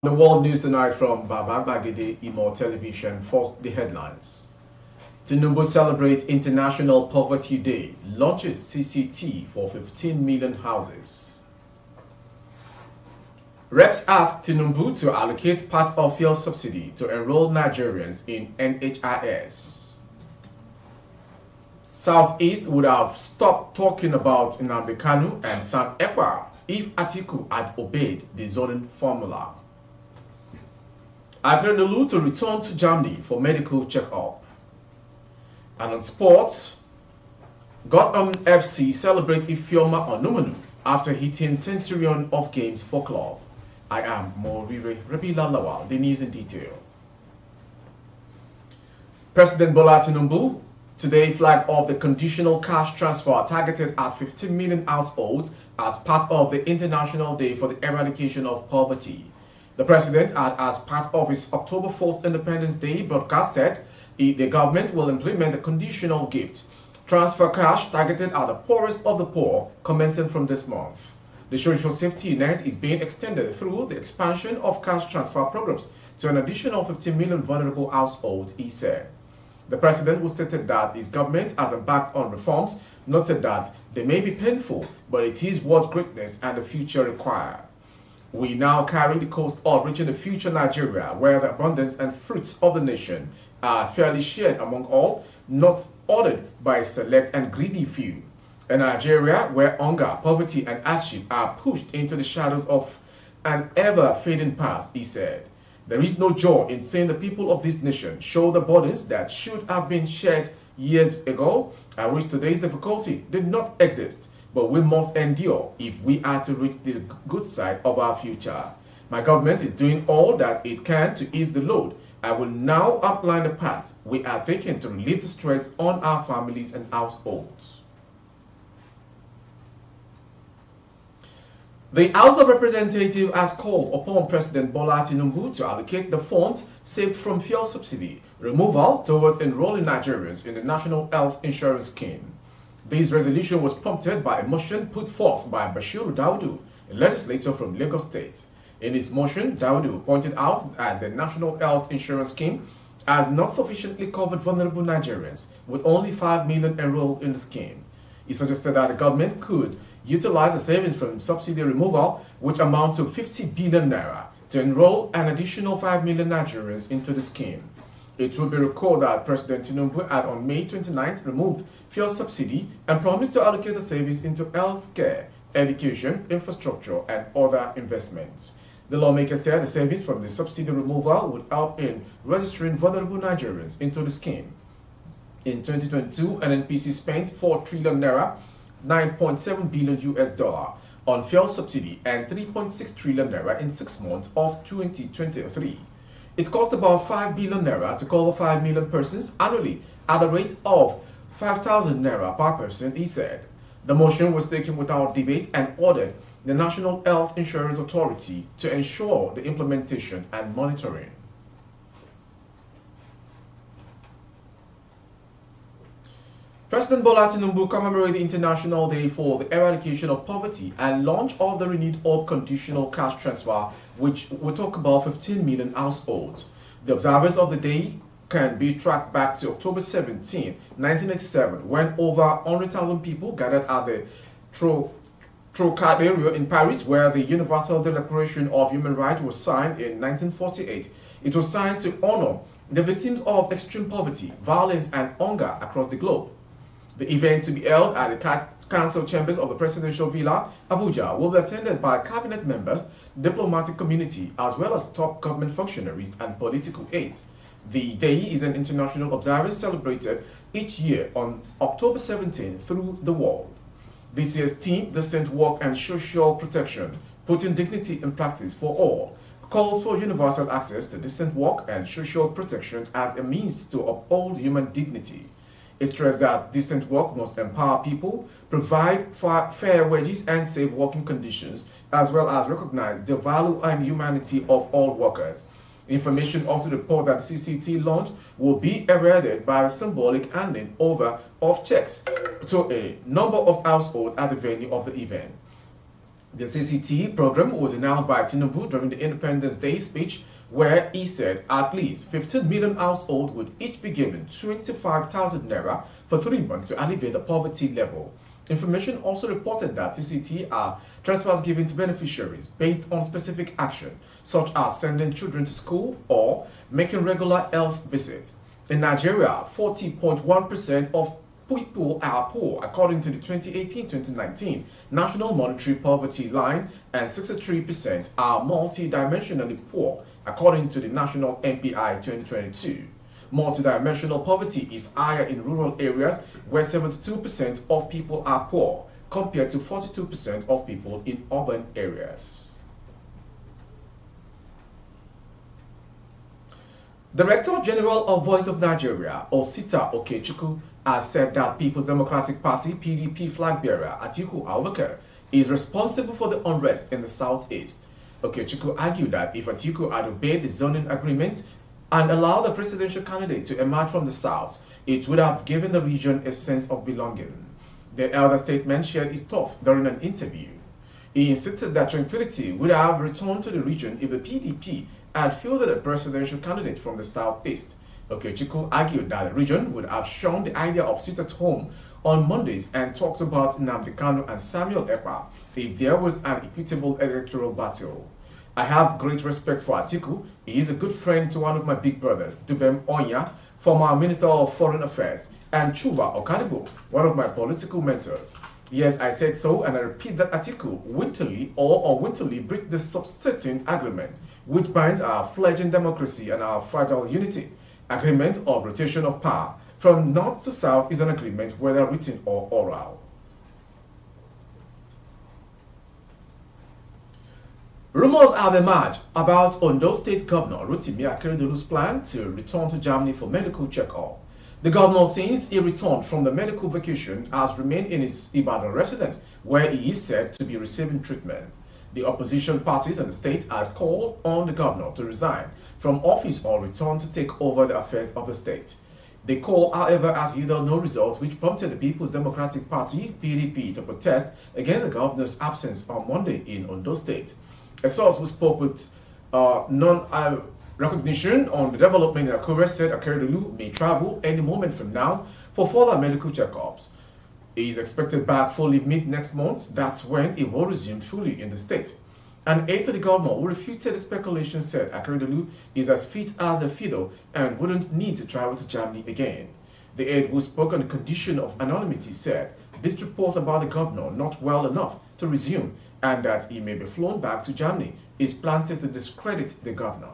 The world news tonight from Babagide Imo Television. First, the headlines. Tinubu celebrates International Poverty Day, launches CCT for 15 million houses. Reps ask Tinubu to allocate part of fuel subsidy to enroll Nigerians in NHIS. Southeast would have stopped talking about Nnamdi Kanu and Sam Ekpa if Atiku had obeyed the zoning formula. Agrenolu to return to Germany for medical checkup. And on sports, Gotham FC celebrate Ifeoma Onumenu after hitting centurion of games for club. I am Morire Rabila Lawal. The news in detail. President Bola Tinubu today flagged off the conditional cash transfer targeted at 15 million households as part of the International Day for the Eradication of Poverty. The president had, as part of his October 1st Independence Day broadcast, said the government will implement the conditional gift transfer cash targeted at the poorest of the poor commencing from this month. The social safety net is being extended through the expansion of cash transfer programs to an additional 15 million vulnerable households, he said. The president, who stated that his government has embarked on reforms, noted that they may be painful, but it is what greatness and the future require. We now carry the cost of reaching a future Nigeria where the abundance and fruits of the nation are fairly shared among all, not ordered by a select and greedy few. A Nigeria where hunger, poverty, and hardship are pushed into the shadows of an ever-fading past, he said. There is no joy in seeing the people of this nation shoulder burdens that should have been shared years ago, and which today's difficulty did not exist. But we must endure if we are to reach the good side of our future. My government is doing all that it can to ease the load. I will now outline the path we are taking to relieve the stress on our families and households. The House of Representatives has called upon President Bola Tinubu to allocate the funds saved from fuel subsidy removal towards enrolling Nigerians in the National Health Insurance Scheme. This resolution was prompted by a motion put forth by Bashiru Daudu, a legislator from Lagos State. In his motion, Daudu pointed out that the National Health Insurance Scheme has not sufficiently covered vulnerable Nigerians, with only 5 million enrolled in the scheme. He suggested that the government could utilize the savings from subsidy removal, which amount to 50 billion naira, to enroll an additional 5 million Nigerians into the scheme. It will be recalled that President Tinubu had on May 29th removed fuel subsidy and promised to allocate the savings into health care, education, infrastructure, and other investments. The lawmaker said the savings from the subsidy removal would help in registering vulnerable Nigerians into the scheme. In 2022, NNPC spent 4 trillion naira, 9.7 billion US dollar on fuel subsidy and 3.6 trillion naira in 6 months of 2023. It cost about 5 billion naira to cover 5 million persons annually at a rate of 5,000 naira per person, he said. The motion was taken without debate and ordered the National Health Insurance Authority to ensure the implementation and monitoring. President Bola Tinubu commemorated the International Day for the Eradication of Poverty and launch of the renewed Hope conditional cash transfer, which will talk about 15 million households. The observance of the day can be tracked back to October 17, 1987, when over 100,000 people gathered at the Trocadéro in Paris, where the Universal Declaration of Human Rights was signed in 1948. It was signed to honor the victims of extreme poverty, violence, and hunger across the globe. The event, to be held at the Council Chambers of the Presidential Villa, Abuja, will be attended by cabinet members, diplomatic community, as well as top government functionaries and political aides. The day is an international observance celebrated each year on October 17 through the world. This year's theme, Decent Work and Social Protection, putting dignity in practice for all, calls for universal access to decent work and social protection as a means to uphold human dignity. It stressed that decent work must empower people, provide fair wages and safe working conditions, as well as recognize the value and humanity of all workers. Information also reports that the CCT launch will be heralded by a symbolic handing over of checks to a number of households at the venue of the event. The CCT program was announced by Tinubu during the Independence Day speech, where he said at least 15 million households would each be given 25,000 naira for 3 months to alleviate the poverty level. Information also reported that CCT are transfers given to beneficiaries based on specific action, such as sending children to school or making regular health visits. In Nigeria, 40.1% of people are poor according to the 2018-2019 National Monetary Poverty Line, and 63% are multidimensionally poor according to the National MPI 2022. Multidimensional poverty is higher in rural areas where 72% of people are poor compared to 42% of people in urban areas. Director General of Voice of Nigeria, Osita Okechukwu, has said that People's Democratic Party (PDP) flag bearer Atiku Abubakar is responsible for the unrest in the southeast. Okechukwu argued that if Atiku had obeyed the zoning agreement and allowed the presidential candidate to emerge from the south, it would have given the region a sense of belonging. The elder statesman shared his thoughts during an interview. He insisted that tranquility would have returned to the region if the PDP had fielded a presidential candidate from the southeast. Okechukwu argued that the region would have shown the idea of sit at home on Mondays and talked about Nnamdi Kanu and Samuel Ekpa if there was an equitable electoral battle. I have great respect for Atiku. He is a good friend to one of my big brothers, Dubem Onya, former Minister of Foreign Affairs, and Chuba Okadibo, one of my political mentors. Yes, I said so, and I repeat that Atiku winterly or unwittingly breached the substituting agreement, which binds our fledgling democracy and our fragile unity. Agreement of rotation of power from north to south is an agreement, whether written or oral. Rumors have emerged about Ondo State Governor Rotimi Akeredolu's plan to return to Germany for medical checkup. The governor, since he returned from the medical vacation, has remained in his Ibadan residence, where he is said to be receiving treatment. The opposition parties in the state had called on the governor to resign from office or return to take over the affairs of the state. The call, however, has yielded no result, which prompted the People's Democratic Party (PDP) to protest against the governor's absence on Monday in Ondo State. A source who spoke with non-recognition on the development in Akure said Akeredolu may travel any moment from now for further medical checkups. He is expected back fully mid-next month. That's when he will resume fully in the state. An aide to the governor who refuted the speculation said Akeredolu is as fit as a fiddle and wouldn't need to travel to Germany again. The aide, who spoke on the condition of anonymity, said this report about the governor not well enough to resume and that he may be flown back to Germany is planted to discredit the governor.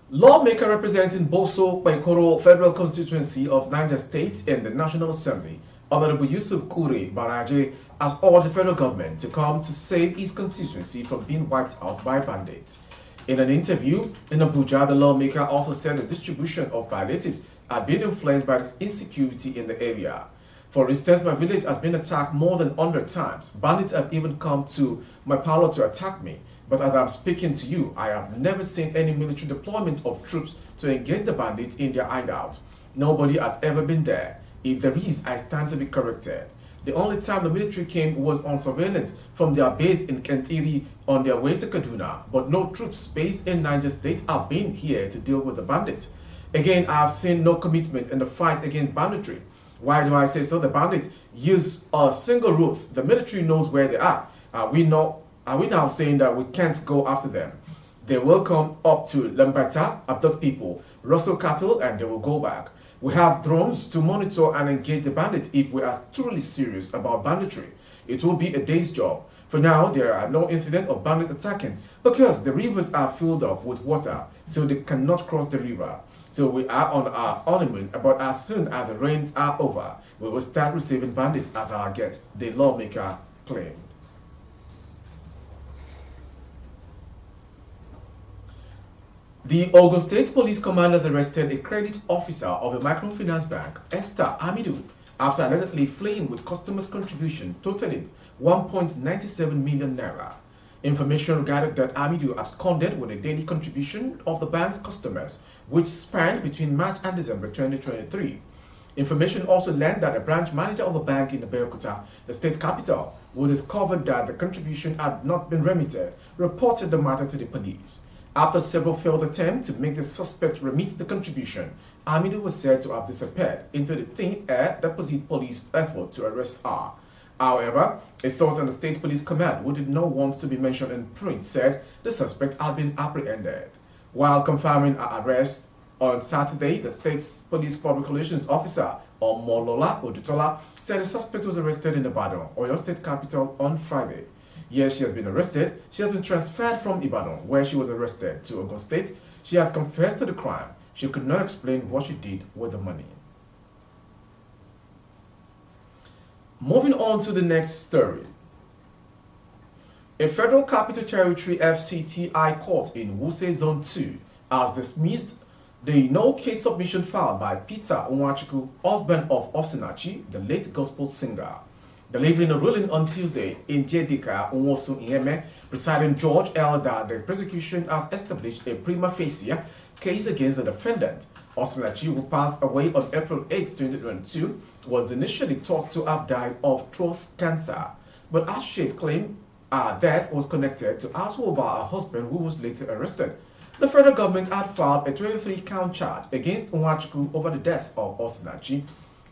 Lawmaker representing Boso Paikoro Federal Constituency of Niger State in the National Assembly, Honorable Yusuf Kure Baraje, has urged the federal government to come to save his constituency from being wiped out by bandits. In an interview in Abuja, the lawmaker also said the distribution of palliatives had been influenced by this insecurity in the area. For instance, my village has been attacked more than 100 times. Bandits have even come to my parlor to attack me. But as I'm speaking to you, I have never seen any military deployment of troops to engage the bandits in their hideout. Nobody has ever been there. If there is, I stand to be corrected. The only time the military came was on surveillance from their base in Kentiri on their way to Kaduna, but no troops based in Niger State have been here to deal with the bandits. Again, I have seen no commitment in the fight against banditry. Why do I say so? The bandits use a single roof. The military knows where they are. Are we now saying that we can't go after them? They will come up to Lambata, abduct people, rustle cattle, and they will go back. We have drones to monitor and engage the bandits if we are truly serious about banditry. It will be a day's job. For now, there are no incidents of bandits attacking because the rivers are filled up with water, so they cannot cross the river. So we are on our honeymoon, but as soon as the rains are over, we will start receiving bandits as our guests, the lawmaker claimed. The Ogun State Police Command has arrested a credit officer of a microfinance bank, Esther Amidu, after allegedly fleeing with customers' contribution totaling 1.97 million naira. Information regarding that Amidu absconded with a daily contribution of the bank's customers, which spanned between March and December 2023. Information also learned that a branch manager of a bank in Abeokuta, the state capital, who discovered that the contribution had not been remitted, reported the matter to the police. After several failed attempts to make the suspect remit the contribution, Hamidu was said to have disappeared into the thin air deposit police effort to arrest her. However, a source in the State Police Command, who did not want to be mentioned in print, said the suspect had been apprehended. While confirming her arrest on Saturday, the State's Police Public Relations Officer, Omolola Odutola, said the suspect was arrested in Ibadan, Oyo State capital, on Friday. Yes, she has been arrested. She has been transferred from Ibadan, where she was arrested, to Ogun State. She has confessed to the crime. She could not explain what she did with the money. Moving on to the next story. A Federal Capital Territory FCTI court in Wuse Zone 2 has dismissed the no-case submission filed by Peter Nwachukwu, husband of Osinachi, the late gospel singer. Delivering a ruling on Tuesday in Jedika Nwosu Iheme, presiding judge held that the prosecution has established a prima facie case against the defendant. Osinachi, who passed away on April 8, 2022, was initially thought to have died of throat cancer, but Ashit claimed her death was connected to assault by her husband, who was later arrested. The federal government had filed a 23-count charge against Nwachukwu over the death of Osinachi.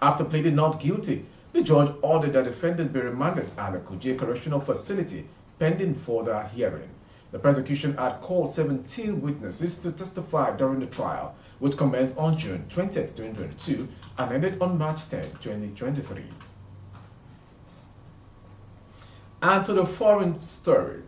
After pleading not guilty, the judge ordered the defendant be remanded at the Kuje Correctional Facility pending further hearing. The prosecution had called 17 witnesses to testify during the trial, which commenced on June 20, 2022 and ended on March 10, 2023. And to the foreign story.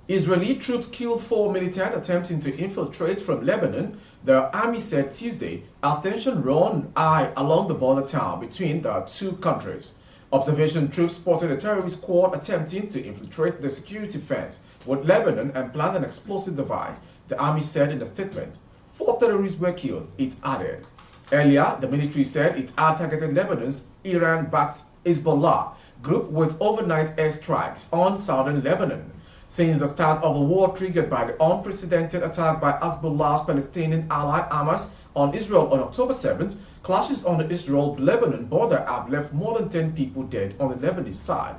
Israeli troops killed 4 militants attempting to infiltrate from Lebanon, the army said Tuesday, as tension ran high along the border town between the two countries. Observation troops spotted a terrorist squad attempting to infiltrate the security fence with Lebanon and plant an explosive device, the army said in a statement. 4 terrorists were killed, it added. Earlier, the military said it had targeted Lebanon's Iran-backed Hezbollah group with overnight airstrikes on southern Lebanon. Since the start of a war triggered by the unprecedented attack by Hezbollah's Palestinian ally Hamas on Israel on October 7th, clashes on the Israel-Lebanon border have left more than 10 people dead on the Lebanese side.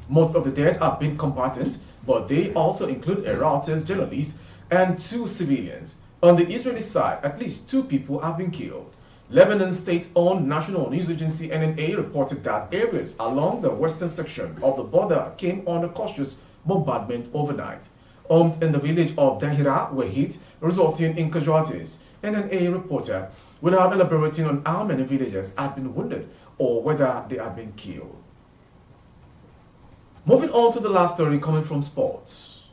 Most of the dead have been combatants, but they also include a Reuters journalist and 2 civilians. On the Israeli side, at least 2 people have been killed. Lebanon's state-owned national news agency NNA reported that areas along the western section of the border came under cautious bombardment overnight. Homes in the village of Dahira were hit, resulting in casualties. NNA reporter, without elaborating on how many villagers had been wounded or whether they had been killed. Moving on to the last story coming from sports.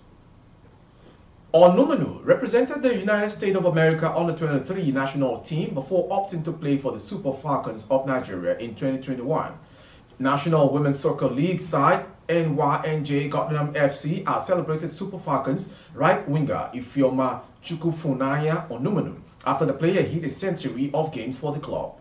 Onumenu represented the United States of America under-23 national team before opting to play for the Super Falcons of Nigeria in 2021. National Women's Soccer League side NYNJ Gotham FC has celebrated Super Falcons right winger Ifeoma Chukwufunanya Onumenu after the player hit a century of games for the club.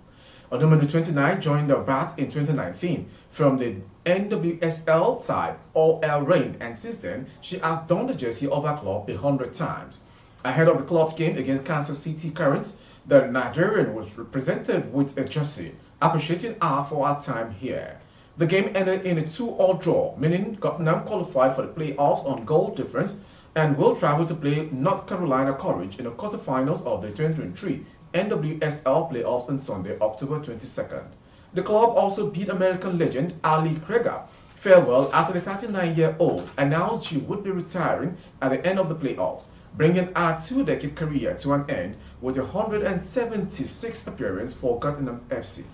Onumenu, 29, joined the Bat in 2019 from the NWSL side OL Reign, and since then she has donned the jersey of her club 100 times. Ahead of the club's game against Kansas City Currents, the Nigerian was represented with a jersey, appreciating her for her time here. The game ended in a 2-all draw, meaning Gotham qualified for the playoffs on goal difference and will travel to play North Carolina Courage in the quarterfinals of the 2023 NWSL playoffs on Sunday, October 22nd. The club also beat American legend Ali Krieger farewell after the 39-year-old announced she would be retiring at the end of the playoffs, bringing her 2-decade career to an end with 176 appearances for Gotham FC.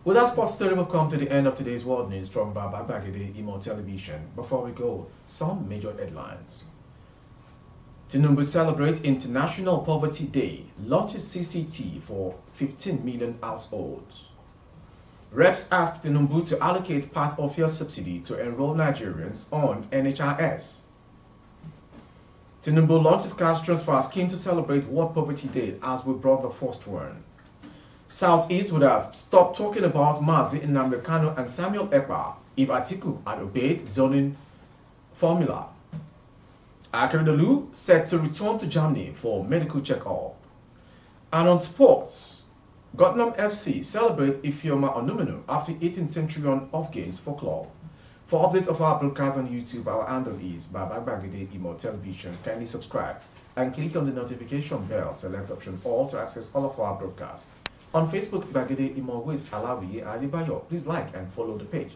With that sports story, we've come to the end of today's world news from Baba Bagede Imo Television. Before we go, some major headlines. Tinubu celebrates International Poverty Day, launches CCT for 15 million households. Reps ask Tinubu to allocate part of your subsidy to enroll Nigerians on NHIS. Tinubu launches cash transfer scheme to celebrate World Poverty Day as we brought the first one. Southeast would have stopped talking about Mazi Nnamdi Kanu and Samuel Ekpa if Atiku had obeyed zoning formula. Akeredolu set to return to Germany for medical check-up. And on sports, Gotnam FC celebrate Ifioma Onumenu after 18th century run of games for club. For update of our broadcast on YouTube, our handle is Baba Bagide Imo Television. Kindly subscribe and click on the notification bell. Select option all to access all of our broadcasts. On Facebook, Bagide Imo with Alawiye Alibayo. Please like and follow the page.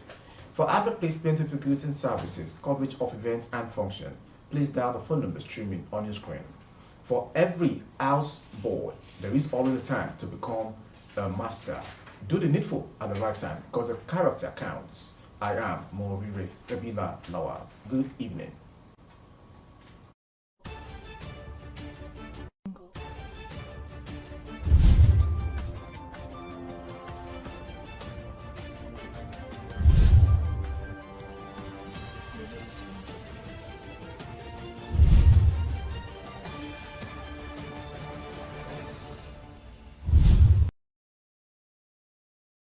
For advert placement and recruiting services, coverage of events and function, please dial the phone number streaming on your screen. For every house boy, there is always a time to become a master. Do the needful at the right time because the character counts. I am Morire Kabila Lawal. Good evening.